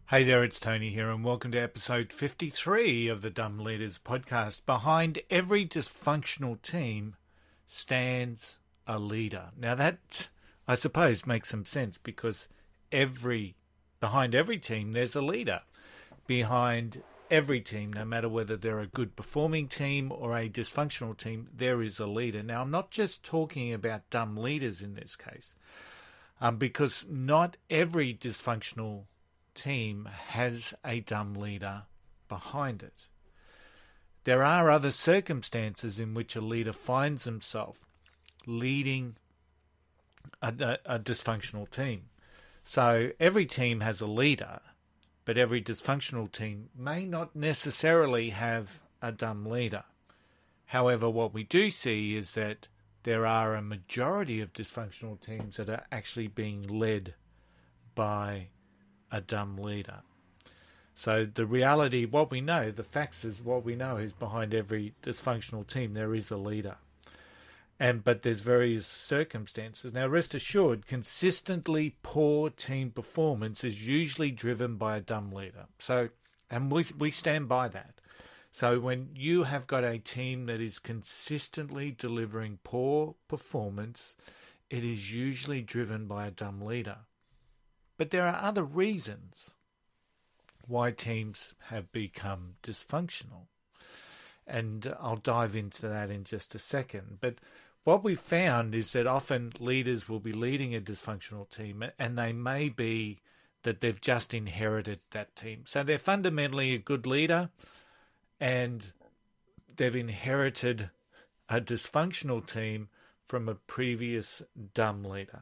Hey there, it's Tony here, and welcome to episode 53 of the Dumb Leaders podcast. Behind every dysfunctional team stands a leader. Now that, I suppose, makes some sense because behind every team there's a leader. Behind every team, no matter whether they're a good performing team or a dysfunctional team, there is a leader. Now, I'm not just talking about dumb leaders in this case, because not every dysfunctional team has a dumb leader behind it. There are other circumstances in which a leader finds himself leading a dysfunctional team. So every team has a leader, but every dysfunctional team may not necessarily have a dumb leader. However, what we do see is that there are a majority of dysfunctional teams that are actually being led by a dumb leader. So the reality, what we know, the facts is what we know is behind every dysfunctional team there is a leader. But there's various circumstances. Now rest assured, consistently poor team performance is usually driven by a dumb leader. And we stand by that. So when you have got a team that is consistently delivering poor performance, it is usually driven by a dumb leader. But there are other reasons why teams have become dysfunctional. And I'll dive into that in just a second. But what we found is that often leaders will be leading a dysfunctional team, and they may be that they've just inherited that team. So they're fundamentally a good leader, and they've inherited a dysfunctional team from a previous dumb leader.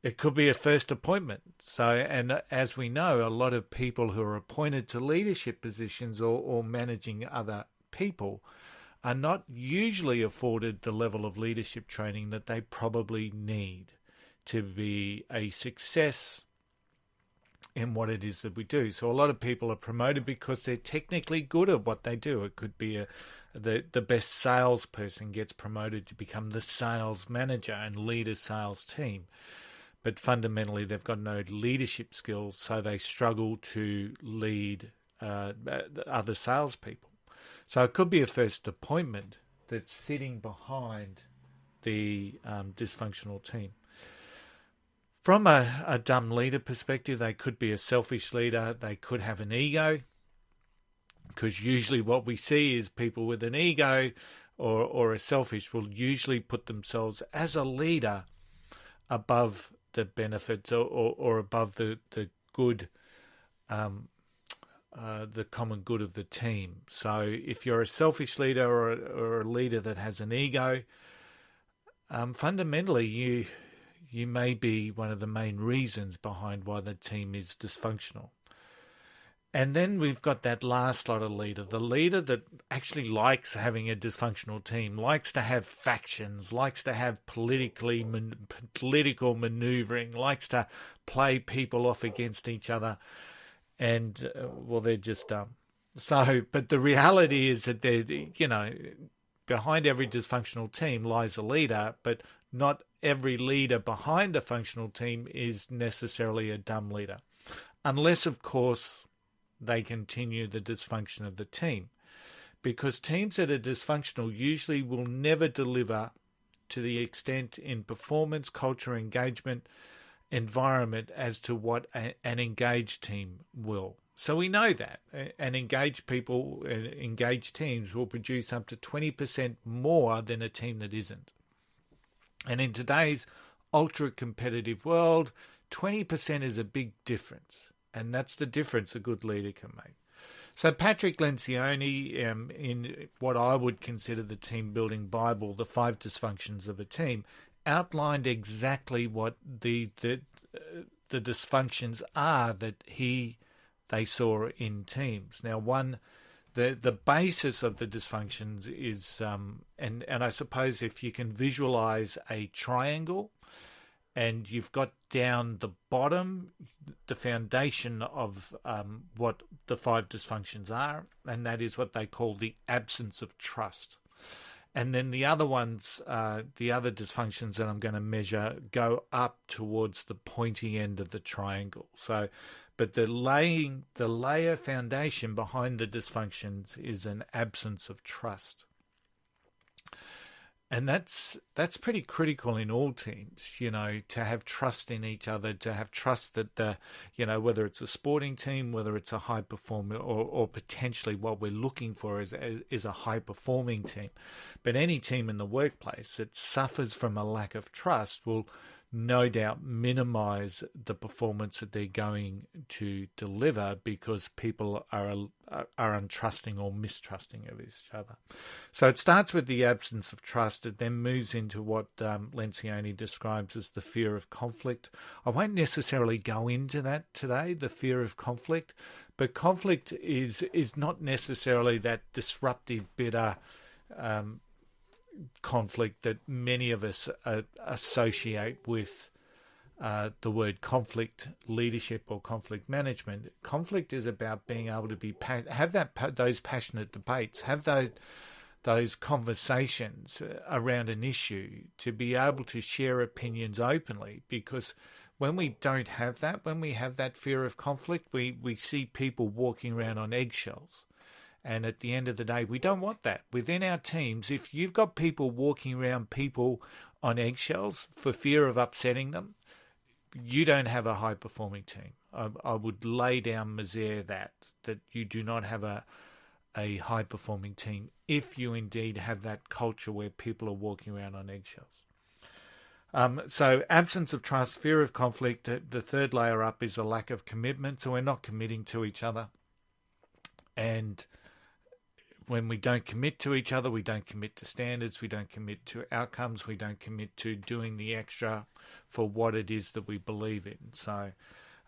It could be a first appointment. And as we know, a lot of people who are appointed to leadership positions or managing other people are not usually afforded the level of leadership training that they probably need to be a success in what it is that we do. So a lot of people are promoted because they're technically good at what they do. It could be the best salesperson gets promoted to become the sales manager and lead a sales team. But fundamentally, they've got no leadership skills, so they struggle to lead other salespeople. So it could be a first appointment that's sitting behind the dysfunctional team. From a dumb leader perspective, they could be a selfish leader. They could have an ego, because usually what we see is people with an ego or a selfish will usually put themselves as a leader above the benefits or above the good, the common good of the team. So if you're a selfish leader or a leader that has an ego, fundamentally you may be one of the main reasons behind why the team is dysfunctional. And then we've got that last lot of leader, the leader that actually likes having a dysfunctional team, likes to have factions, likes to have political maneuvering, likes to play people off against each other. And, they're just dumb. So, but the reality is that behind every dysfunctional team lies a leader, but not every leader behind a functional team is necessarily a dumb leader. Unless, of course, they continue the dysfunction of the team. Because teams that are dysfunctional usually will never deliver to the extent in performance, culture, engagement, environment as to what an engaged team will. So we know that engaged teams will produce up to 20% more than a team that isn't. And in today's ultra-competitive world, 20% is a big difference. And that's the difference a good leader can make. So Patrick Lencioni, in what I would consider the team building Bible, the 5 dysfunctions of a team, outlined exactly what the dysfunctions are that they saw in teams. Now, the basis of the dysfunctions is, and I suppose if you can visualize a triangle, and you've got down the bottom the foundation of what the 5 dysfunctions are, and that is what they call the absence of trust. And then the other ones, the other dysfunctions that I'm going to measure, go up towards the pointy end of the triangle. So But the layer foundation behind the dysfunctions is an absence of trust. And that's pretty critical in all teams, to have trust in each other, to have trust that whether it's a sporting team, whether it's a high performer, or potentially what we're looking for is a high performing team. But any team in the workplace that suffers from a lack of trust will no doubt minimize the performance that they're going to deliver, because people are untrusting or mistrusting of each other. So it starts with the absence of trust. It then moves into what Lencioni describes as the fear of conflict. I won't necessarily go into that today, the fear of conflict, but conflict is not necessarily that disruptive, bitter conflict that many of us associate with the word conflict leadership or conflict management. Conflict is about being able to have those passionate debates, have those conversations around an issue, to be able to share opinions openly. Because when we don't have that, when we have that fear of conflict, we see people walking around on eggshells. And at the end of the day, we don't want that. Within our teams, if you've got people walking around people on eggshells for fear of upsetting them, you don't have a high-performing team. I would lay down misere that you do not have a high-performing team if you indeed have that culture where people are walking around on eggshells. So absence of trust, fear of conflict. The third layer up is a lack of commitment. So we're not committing to each other. And when we don't commit to each other, we don't commit to standards, we don't commit to outcomes, we don't commit to doing the extra for what it is that we believe in. So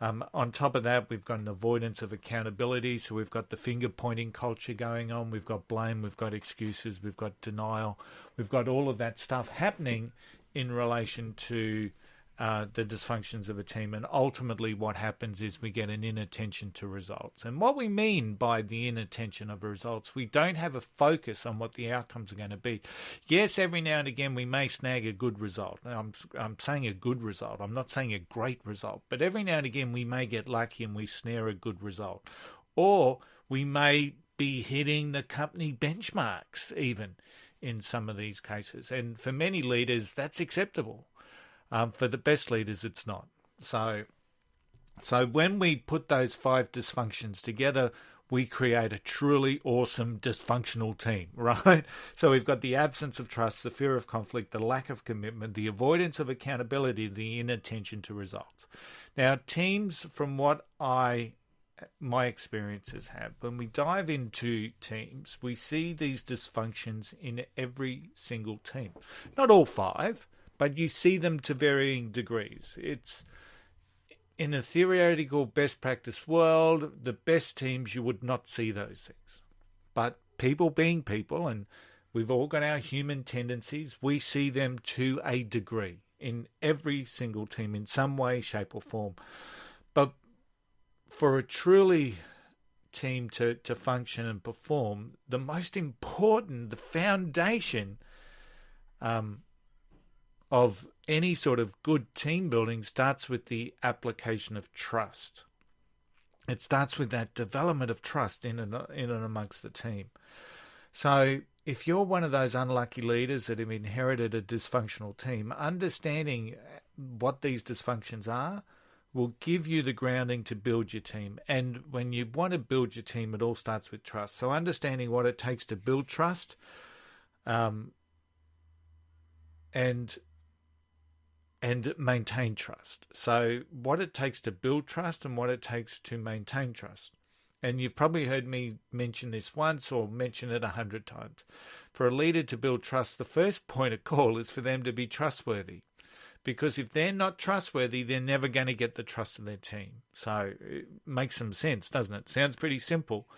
on top of that, we've got an avoidance of accountability. So we've got the finger-pointing culture going on. We've got blame, we've got excuses, we've got denial. We've got all of that stuff happening in relation to the dysfunctions of a team. And ultimately what happens is we get an inattention to results. And what we mean by the inattention of results, we don't have a focus on what the outcomes are going to be. Yes, every now and again we may snag a good result. I'm saying a good result. I'm not saying a great result. But every now and again we may get lucky and we snare a good result. Or we may be hitting the company benchmarks even in some of these cases. And for many leaders, that's acceptable. For the best leaders, it's not. So when we put those 5 dysfunctions together, we create a truly awesome dysfunctional team, right? So we've got the absence of trust, the fear of conflict, the lack of commitment, the avoidance of accountability, the inattention to results. Now, teams, from what my experiences have, when we dive into teams, we see these dysfunctions in every single team. Not all 5. But you see them to varying degrees. It's in a theoretical best practice world, the best teams, you would not see those things. But people being people, and we've all got our human tendencies, we see them to a degree in every single team in some way, shape or form. But for a truly team to function and perform, the most important, the foundation of any sort of good team building starts with the application of trust. It starts with that development of trust in and amongst the team. So if you're one of those unlucky leaders that have inherited a dysfunctional team, understanding what these dysfunctions are will give you the grounding to build your team. And when you want to build your team, it all starts with trust. So understanding what it takes to build trust, and maintain trust. So what it takes to build trust and what it takes to maintain trust. And you've probably heard me mention this once or mention it 100 times. For a leader to build trust, the first point of call is for them to be trustworthy. Because if they're not trustworthy, they're never going to get the trust of their team. So it makes some sense, doesn't it? Sounds pretty simple.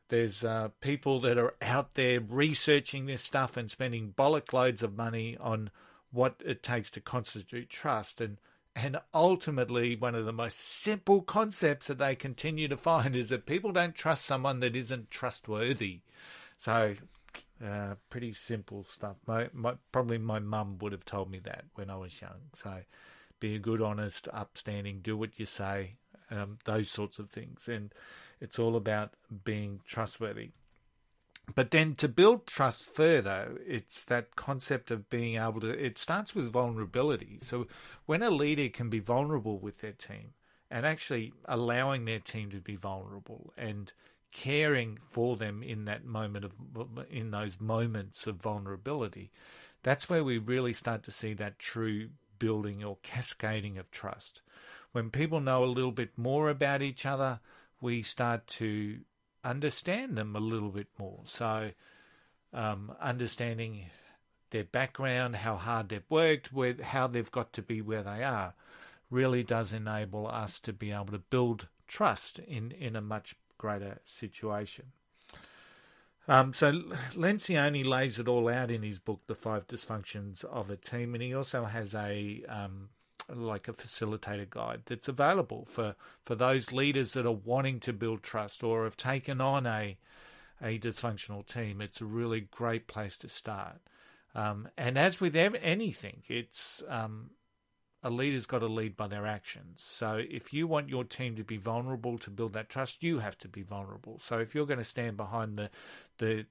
There's people that are out there researching this stuff and spending bollock loads of money on what it takes to constitute trust. And ultimately, one of the most simple concepts that they continue to find is that people don't trust someone that isn't trustworthy. So pretty simple stuff. Probably my mum would have told me that when I was young. So be a good, honest, upstanding, do what you say, those sorts of things. And it's all about being trustworthy. But then to build trust further, it's that concept of being able to, it starts with vulnerability. So when a leader can be vulnerable with their team and actually allowing their team to be vulnerable and caring for them in that moment in those moments of vulnerability, that's where we really start to see that true building or cascading of trust. When people know a little bit more about each other, we start to understand them a little bit more. So understanding their background, how hard they've worked, how they've got to be where they are, really does enable us to be able to build trust in a much greater situation. So Lencioni lays it all out in his book, The 5 Dysfunctions of a Team, and he also has a facilitator guide that's available for those leaders that are wanting to build trust or have taken on a dysfunctional team. It's a really great place to start. And as with anything, it's a leader's got to lead by their actions. So if you want your team to be vulnerable to build that trust, you have to be vulnerable. So if you're going to stand behind the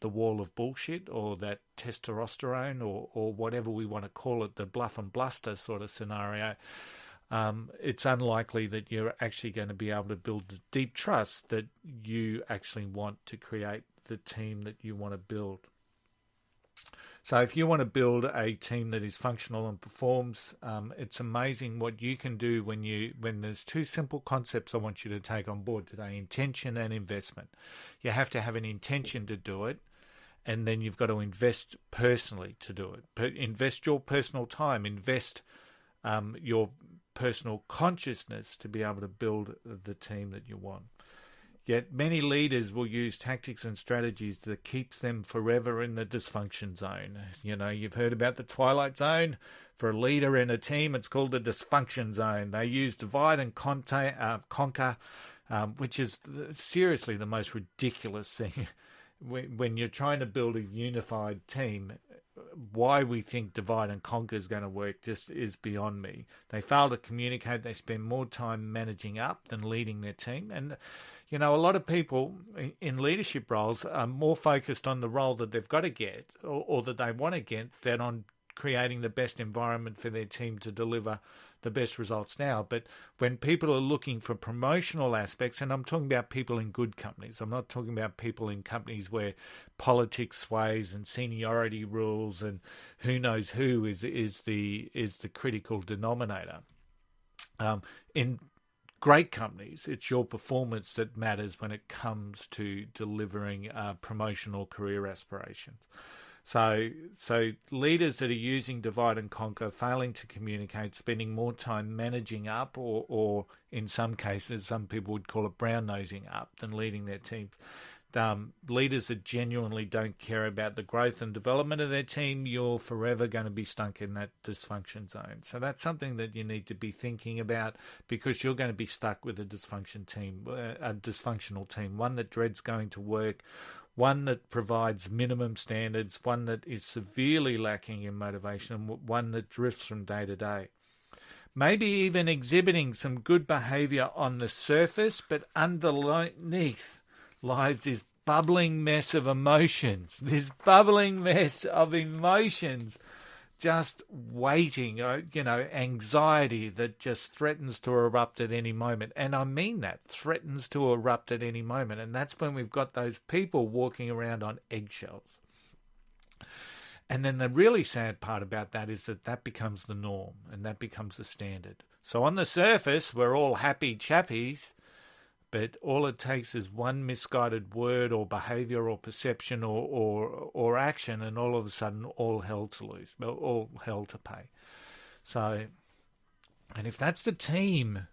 wall of bullshit or that testosterone or whatever we want to call it, the bluff and bluster sort of scenario, it's unlikely that you're actually going to be able to build the deep trust that you actually want to create the team that you want to build. So if you want to build a team that is functional and performs, it's amazing what you can do when there's two simple concepts I want you to take on board today: intention and investment. You have to have an intention to do it, and then you've got to invest personally to do it. Invest your personal time, invest your personal consciousness to be able to build the team that you want. Yet many leaders will use tactics and strategies that keeps them forever in the dysfunction zone. You know, you've heard about the twilight zone. For a leader in a team, it's called the dysfunction zone. They use divide and conquer, which is seriously the most ridiculous thing. When you're trying to build a unified team, why we think divide and conquer is going to work just is beyond me. They fail to communicate. They spend more time managing up than leading their team. And, you know, a lot of people in leadership roles are more focused on the role that they've got to get or that they want to get than on creating the best environment for their team to deliver the best results now. But when people are looking for promotional aspects, and I'm talking about people in good companies, I'm not talking about people in companies where politics sways and seniority rules and who knows who is the critical denominator. In great companies, it's your performance that matters when it comes to delivering promotional career aspirations. So leaders that are using divide and conquer, failing to communicate, spending more time managing up or in some cases, some people would call it brown-nosing up than leading their teams. Leaders that genuinely don't care about the growth and development of their team, you're forever going to be stuck in that dysfunction zone. So that's something that you need to be thinking about, because you're going to be stuck with a dysfunctional team, one that dreads going to work, one that provides minimum standards, one that is severely lacking in motivation, and one that drifts from day to day. Maybe even exhibiting some good behaviour on the surface, but underneath lies this bubbling mess of emotions, just waiting, anxiety that just threatens to erupt at any moment. And I mean that, threatens to erupt at any moment. And that's when we've got those people walking around on eggshells. And then the really sad part about that is that becomes the norm and that becomes the standard. So on the surface, we're all happy chappies, but all it takes is one misguided word or behaviour or perception or action, and all of a sudden all hell to pay. So, and if that's the team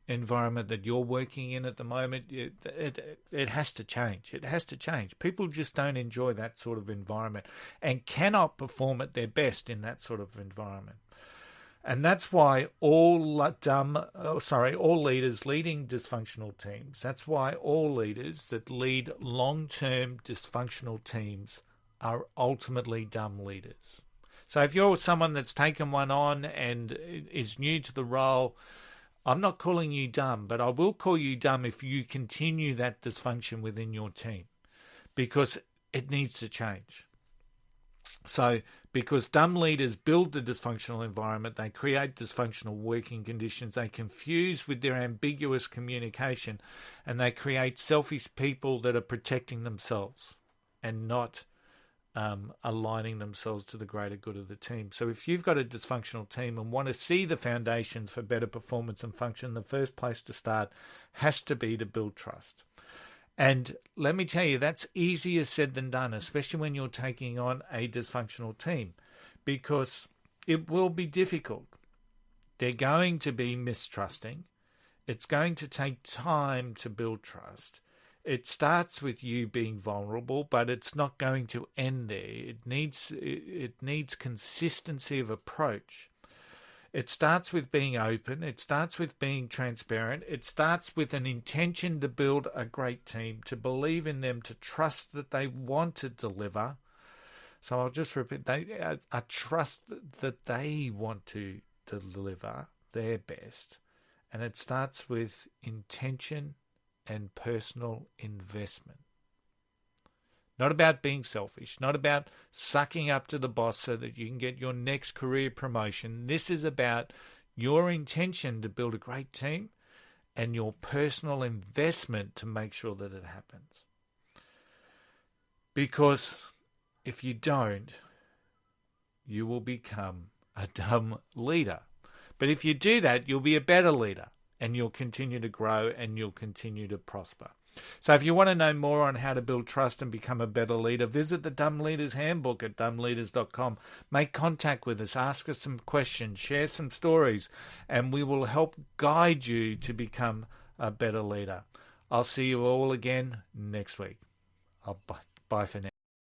environment that you're working in at the moment, it has to change. It has to change. People just don't enjoy that sort of environment and cannot perform at their best in that sort of environment. And that's why all leaders leading dysfunctional teams, that's why all leaders that lead long-term dysfunctional teams are ultimately dumb leaders. So if you're someone that's taken one on and is new to the role, I'm not calling you dumb, but I will call you dumb if you continue that dysfunction within your team, because it needs to change. So, because dumb leaders build the dysfunctional environment, they create dysfunctional working conditions, they confuse with their ambiguous communication, and they create selfish people that are protecting themselves and not aligning themselves to the greater good of the team. So if you've got a dysfunctional team and want to see the foundations for better performance and function, the first place to start has to be to build trust. And let me tell you, that's easier said than done, especially when you're taking on a dysfunctional team, because it will be difficult. They're going to be mistrusting. It's going to take time to build trust. It starts with you being vulnerable, but it's not going to end there. It needs consistency of approach. It starts with being open. It starts with being transparent. It starts with an intention to build a great team, to believe in them, to trust that they want to deliver. So I'll just repeat, a trust that they want to deliver their best. And it starts with intention and personal investment. Not about being selfish, not about sucking up to the boss so that you can get your next career promotion. This is about your intention to build a great team and your personal investment to make sure that it happens. Because if you don't, you will become a dumb leader. But if you do that, you'll be a better leader and you'll continue to grow and you'll continue to prosper. So if you want to know more on how to build trust and become a better leader, visit the Dumb Leaders Handbook at dumbleaders.com. Make contact with us, ask us some questions, share some stories, and we will help guide you to become a better leader. I'll see you all again next week. Bye for now.